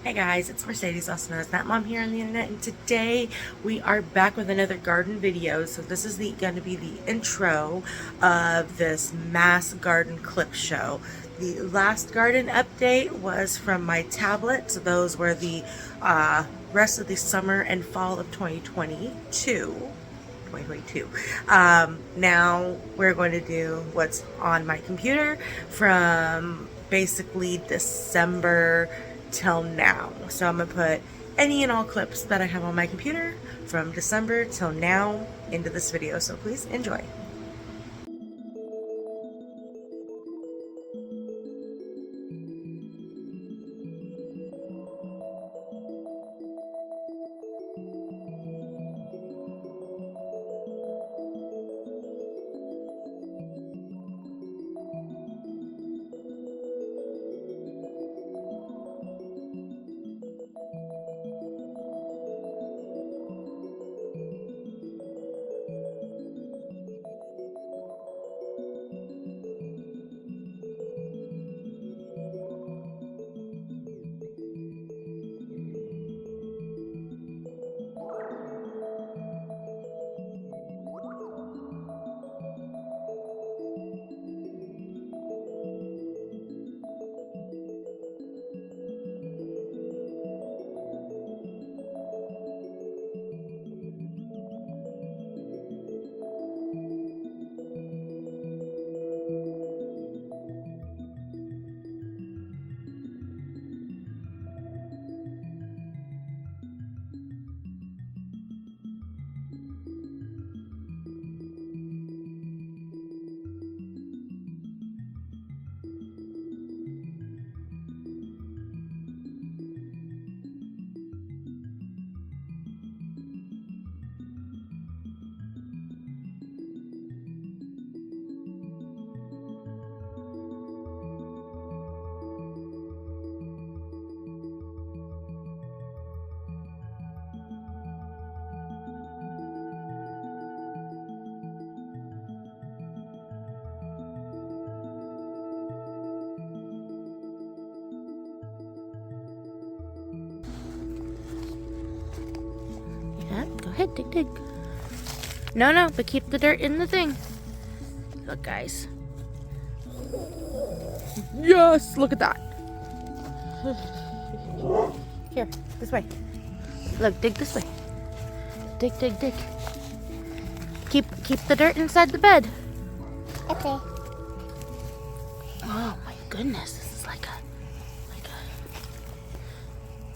Hey guys, it's Mercedes, also known as That Mom here on the internet, and today we are back with another garden video. So this is going to be the intro of this mass garden clip show. The last garden update was from my tablet, so those were the rest of the summer and fall of 2022. Now we're going to do what's on my computer from basically December till now. So I'm gonna put any and all clips that I have on my computer from December till now into this video, so please enjoy. Yeah, go ahead, dig. No, but keep the dirt in the thing. Look, guys. Yes, look at that. Here, this way. Look, dig this way. Dig. Keep the dirt inside the bed. Okay. Oh my goodness, this is like a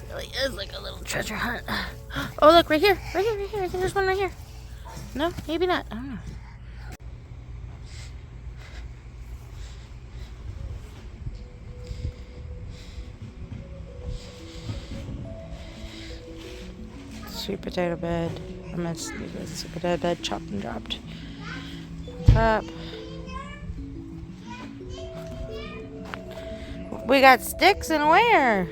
really is like a little treasure hunt. Oh look, right here. I think there's one right here. No, maybe not. I don't know. Sweet potato bed. I meant sweet potato bed, chopped and dropped. Top. We got sticks and where?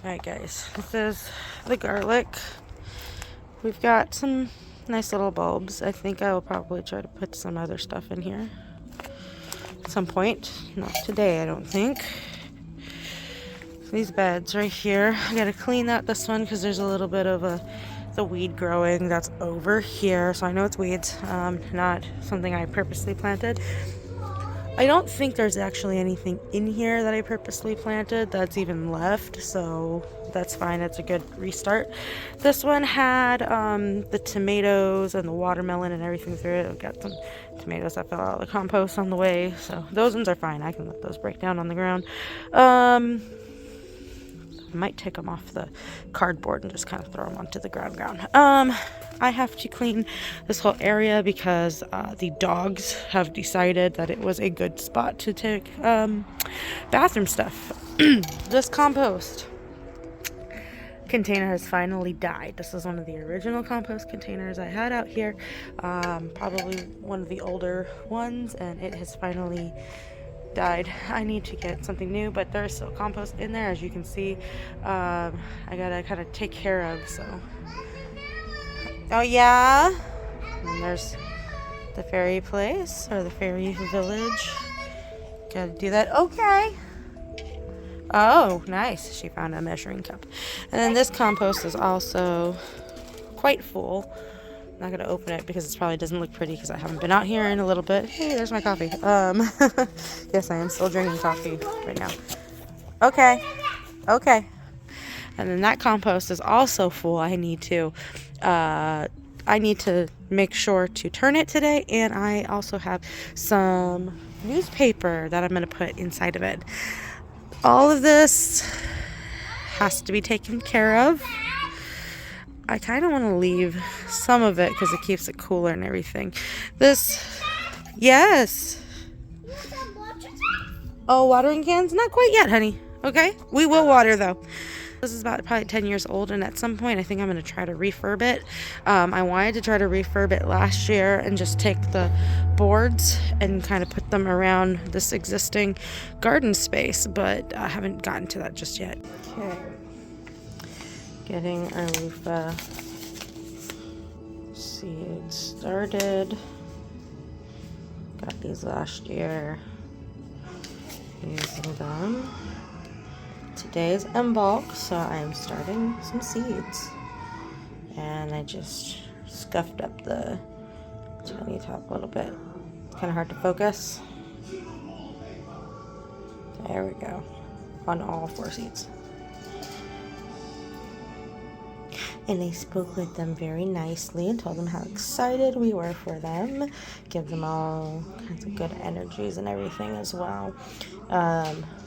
Alright guys, this is the garlic. We've got some nice little bulbs. I think I will probably try to put some other stuff in here at some point. Not today, I don't think. These beds right here, I gotta clean out this one because there's a little bit of the weed growing that's over here. So I know it's weeds, not something I purposely planted. I don't think there's actually anything in here that I purposely planted that's even left, so that's fine. It's a good restart. This one had the tomatoes and the watermelon and everything through it. I've got some tomatoes that fell out of the compost on the way, so those ones are fine. I can let those break down on the ground. I might take them off the cardboard and just kind of throw them onto the ground. I have to clean this whole area because the dogs have decided that it was a good spot to take bathroom stuff. This compost container has finally died. This is one of the original compost containers I had out here, probably one of the older ones, and it has finally died. I need to get something new, but there's still compost in there, as you can see. I gotta kind of take care of, so. Oh yeah, and there's the fairy place, or the fairy village. Gotta do that. Okay. Oh, nice. She found a measuring cup. And then this compost is also quite full. I'm not gonna open it because it probably doesn't look pretty because I haven't been out here in a little bit. Hey, there's my coffee. Yes, I am still drinking coffee right now. Okay. Okay. And then that compost is also full. I need to make sure to turn it today, and I also have some newspaper that I'm going to put inside of it. All of this has to be taken care of. I kind of want to leave some of it because it keeps it cooler and everything. Yes. Oh, watering cans? Not quite yet, honey. Okay? We will water, though. This is about probably 10 years old, and at some point I think I'm going to try to refurb it. I wanted to try to refurb it last year and just take the boards and kind of put them around this existing garden space, but I haven't gotten to that just yet. Okay. Getting our loofah seeds started. Got these last year. Using them. Today is en bulk, so I am starting some seeds. And I just scuffed up the tiny top a little bit. It's kind of hard to focus. There we go. On all 4 seeds. And I spoke with them very nicely and told them how excited we were for them. Give them all kinds of good energies and everything as well.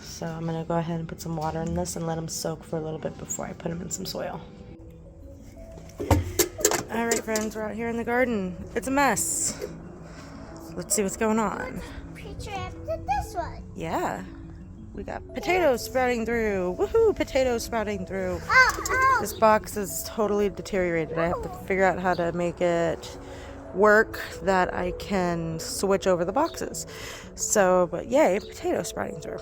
So I'm going to go ahead and put some water in this and let them soak for a little bit before I put them in some soil. Alright friends, we're out here in the garden. It's a mess. Let's see what's going on. Picture after this one. Yeah. We got potatoes sprouting through. Woohoo! Potatoes sprouting through. This box is totally deteriorated. I have to figure out how to make it work that I can switch over the boxes. So, but yay, potatoes sprouting through.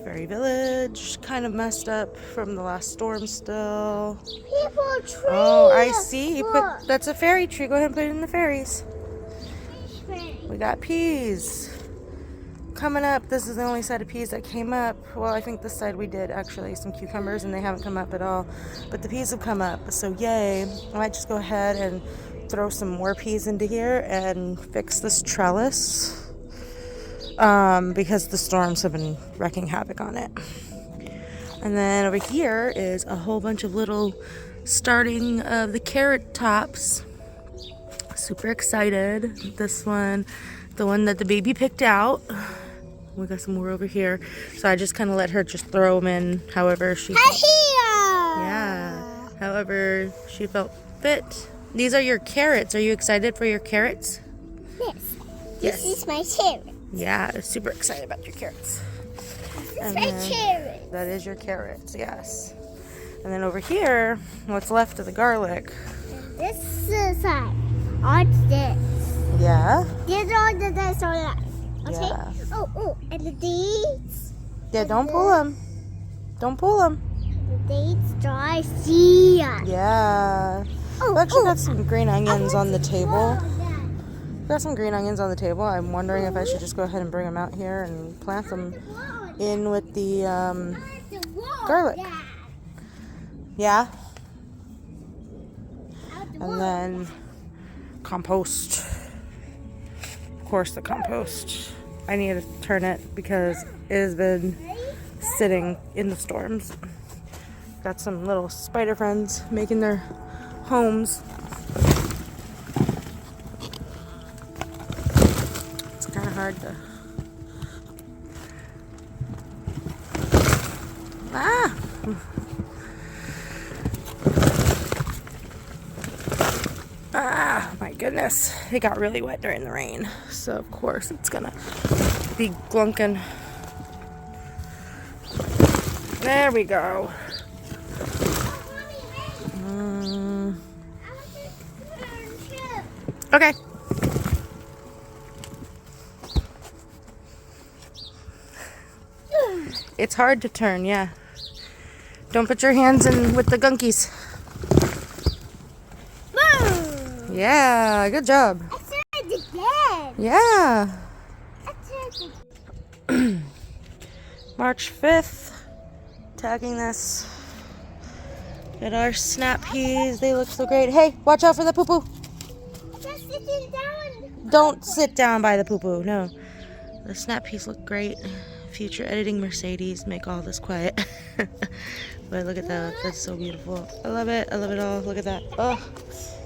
Fairy village, kind of messed up from the last storm still. People tree. Oh, I see. That's a fairy tree. Go ahead and put it in the fairies. We got peas. Coming up, this is the only side of peas that came up. Well, I think this side we did actually some cucumbers and they haven't come up at all, but the peas have come up, so yay. I might just go ahead and throw some more peas into here and fix this trellis because the storms have been wreaking havoc on it. And then over here is a whole bunch of little starting of the carrot tops. Super excited. This one, the one that the baby picked out. We got some more over here, so I just kind of let her just throw them in however she felt. Yeah, however she felt fit. These are your carrots. Are you excited for your carrots? Yes. Yes. This is my carrot. Yeah, super excited about your carrots. This is my carrot. That is your carrots, yes. And then over here, what's left of the garlic. And this side. On this. Yeah. These are the dice on that. Okay. Yeah. Oh, and these. Yeah, don't pull them. Don't pull them. Dates dry sea. Yeah. Oh, I've actually got some green onions on the table. Dad. Got some green onions on the table. I'm wondering if I should just go ahead and bring them out here and plant them in with the garlic. Yeah. And then compost. Of course, the compost. I need to turn it because it has been sitting in the storms. Got some little spider friends making their homes. It's kind of hard to... Ah! Ah, my goodness. It got really wet during the rain. So, of course, it's gonna be glunking. There we go. Okay. It's hard to turn, yeah. Don't put your hands in with the gunkies. Yeah, good job. I said it again. Yeah. I said it. March 5th. Tagging this. Got our snap peas. They look so great. Hey, watch out for the poo-poo. Just sitting down. Don't sit down by the poo-poo. No. The snap peas look great. Future editing Mercedes. Make all this quiet. But look at that. That's so beautiful. I love it. I love it all. Look at that. Oh,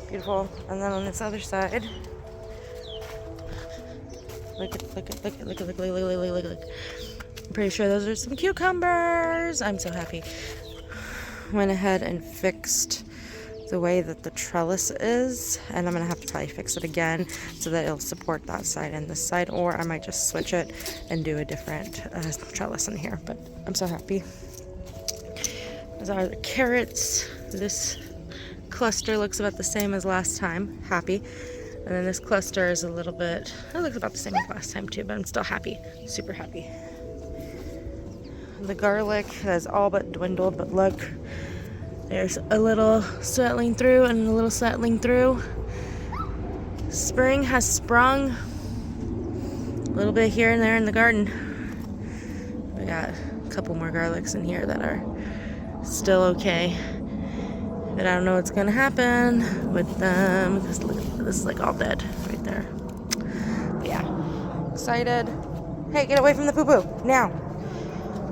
beautiful. And then on this other side. Look. I'm pretty sure those are some cucumbers. I'm so happy. Went ahead and fixed the way that the trellis is, and I'm gonna have to probably fix it again so that it'll support that side and this side, or I might just switch it and do a different trellis in here. But I'm so happy. Those are the carrots. This cluster looks about the same as last time. Happy. And then this cluster is a little bit, it looks about the same as last time too, but I'm still happy. Super happy. The garlic has all but dwindled, but look, there's a little settling through and a little settling through. Spring has sprung a little bit here and there in the garden. We got a couple more garlics in here that are still okay, but I don't know what's gonna happen with them because look, this is like all dead right there. But yeah, excited. Hey, get away from the poo-poo now.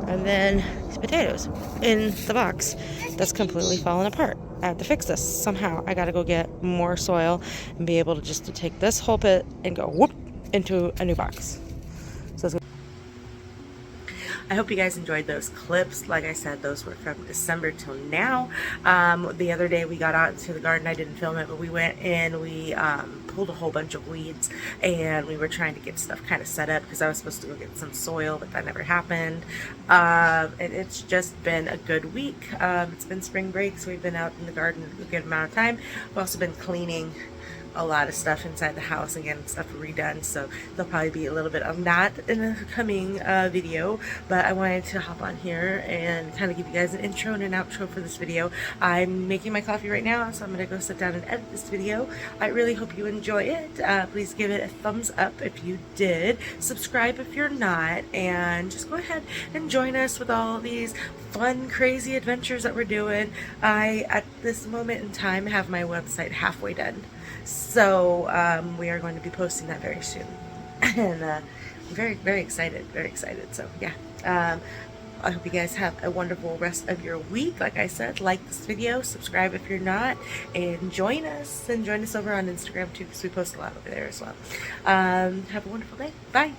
And then these potatoes in the box that's completely fallen apart. I have to fix this somehow. I gotta go get more soil and be able to just to take this whole pit and go whoop into a new box. So it's I hope you guys enjoyed those clips. Like I said, those were from December till now. The other day we got out into the garden. I didn't film it, but we went in, we pulled a whole bunch of weeds, and we were trying to get stuff kind of set up because I was supposed to go get some soil, but that never happened. And it's just been a good week. It's been spring break, so we've been out in the garden a good amount of time. We've also been cleaning a lot of stuff inside the house and getting stuff redone, so there'll probably be a little bit of that in the coming video, but I wanted to hop on here and kind of give you guys an intro and an outro for this video. I'm making my coffee right now, so I'm gonna go sit down and edit this video. I really hope you enjoy it. Please give it a thumbs up if you did, subscribe if you're not, and just go ahead and join us with all these fun, crazy adventures that we're doing. I, at this moment in time, have my website halfway done. So we are going to be posting that very soon, and I'm very excited, so yeah. I hope you guys have a wonderful rest of your week. Like I said, like this video, subscribe if you're not, and join us over on Instagram too, because we post a lot over there as well. Have a wonderful day. Bye.